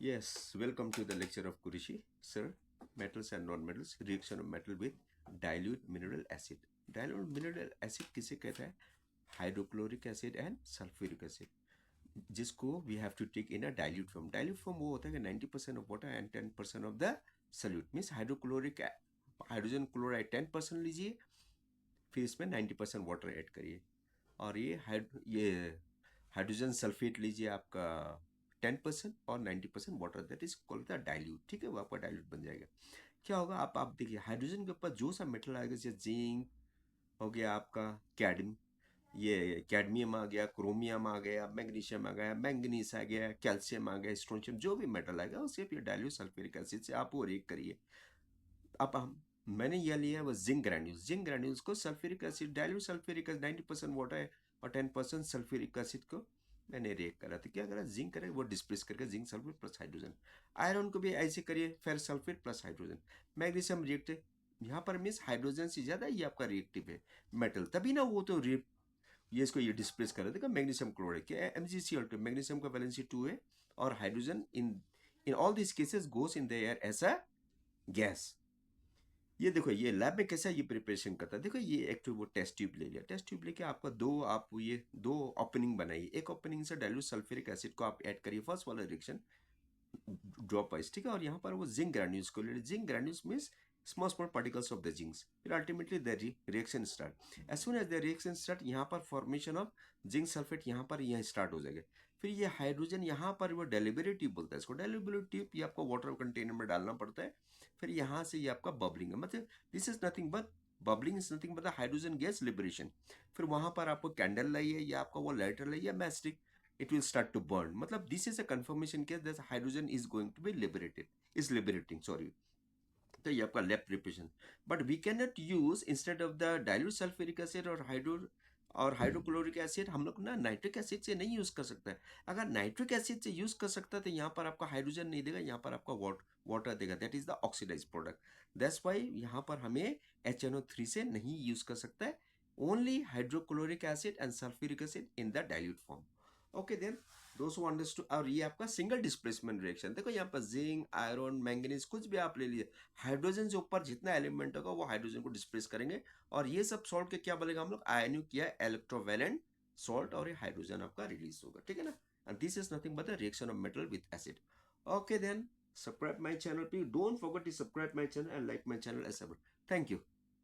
Yes, welcome to the lecture of Kurishi. Sir, metals and non-metals, reaction of metal with dilute mineral acid. Dilute mineral acid किसे कहता है? Hydrochloric acid and sulfuric acid. जिसको we have to take in a dilute form. Dilute form वो होता है कि 90% of water and 10% of the solute. Means hydrochloric hydrogen chloride 10% लीजिए, फिर इसमें 90% वाटर ऐड करिए, और ये हाइड्रोजन सल्फेट लीजिए आपका 10% और 90% water, that is called the dilute. ठीक है, वो आपका डाइल्यूट बन जाएगा। क्या होगा, आप देखिए हाइड्रोजन के ऊपर जो सा मेटल आएगा, जैसे जिंक हो गया, आपका कैडमियम आ गया, क्रोमियम आ गया, मैग्नीशियम आ गया, मैंगनीस आ गया, कैल्शियम आ गया, स्ट्रोंशियम, जो भी मेटल आएगा उसे आप ये डाइल्यूट सल्फ्यूरिक एसिड से आप वो रिएक्ट करिए। अब हम मैंने यह लिया है वो जिंक ग्रैन्यूल्स को sulphuric acid, dilute sulphuric acid 90% water है और 10% सल्फ्यूरिक एसिड को मैंने रिएक्ट करा। तो क्या करा, जिंक करे वो डिस्प्लेस करके zinc sulphate plus hydrogen. Iron को भी ऐसे करिए, ferrous sulphate plus hydrogen. Magnesium react यहाँ पर मीन्स हाइड्रोजन से ज्यादा ये आपका रिएक्टिव है मेटल, तभी ना वो तो ये इसको ये डिस्प्लेस कर देखा। मैग्नीशियम क्लोराइड MgCl2, मैग्नीशियम का वैलेंसी 2 है और hydrogen in all this cases goes in the air as a gas. ये देखो ये लैब में कैसा ये प्रिपरेशन करता है। देखो ये एक तो वो टेस्ट ट्यूब ले लिया, टेस्ट ट्यूब लेके आपका आप ये दो ओपनिंग बनाइए। एक ओपनिंग से डाइल्यूट सल्फ्यूरिक एसिड को आप ऐड करिए, फर्स्ट वाला रिएक्शन ड्रॉप वाइज। ठीक है, और यहाँ पर वो जिंक ग्रैन्यूल्स को ले, zinc granules means small small particles of the zincs. फिर ultimately the reaction start. As soon as the reaction start, यहाँ पर फॉर्मेशन ऑफ जिंक सल्फेट यहाँ पर यहाँ स्टार्ट हो जाएगा। फिर ये हाइड्रोजन यहाँ पर वो डेलिबरेट ट्यूब बोलता है इसको, डेलिबरेट ट्यूब ये आपको वाटर कंटेनर में डालना पड़ता है। फिर यहाँ से ये आपका बबलिंग है, मतलब this is nothing but bubbling is nothing but the hydrogen gas liberation. फिर वहां पर आपको कैंडल लाइए या आपका वो लाइटर लाइए या mastic, it will start to burn. मतलब this is a confirmation case that hydrogen is going to be liberating, sorry. तो ये आपका left preparation, but we cannot use instead of the dilute sulfuric acid और hydrochloric acid हम लोग ना nitric acid से नहीं यूज कर सकते हैं। अगर नाइट्रिक एसिड से यूज कर सकता है तो यहाँ पर आपका हाइड्रोजन नहीं देगा, यहाँ पर आपका वाटर देगा, that is the oxidise product. That's why यहाँ पर हमें HNO3 से नहीं यूज कर सकता है, only hydrochloric acid and sulphuric acid in the dilute form. Okay then दोस्त हु अंडरस्टूड। और ये आपका सिंगल डिस्प्लेसमेंट रिएक्शन, देखो यहाँ पर जिंक, आयरन, मैंगनीज कुछ भी आप ले लीजिए, हाइड्रोजन से ऊपर जितना एलिमेंट होगा वो हाइड्रोजन को डिस्प्लेस करेंगे, और ये सब सॉल्ट के क्या बोलेगा हम लोग, आयनिक किया इलेक्ट्रोवैलेंट सॉल्ट, और ये हाइड्रोजन आपका रिलीज होगा। ठीक है ना, and this is nothing but the reaction of metal with acid. Okay then subscribe my channel, please don't forget to subscribe my channel and like my channel as ever. Thank you.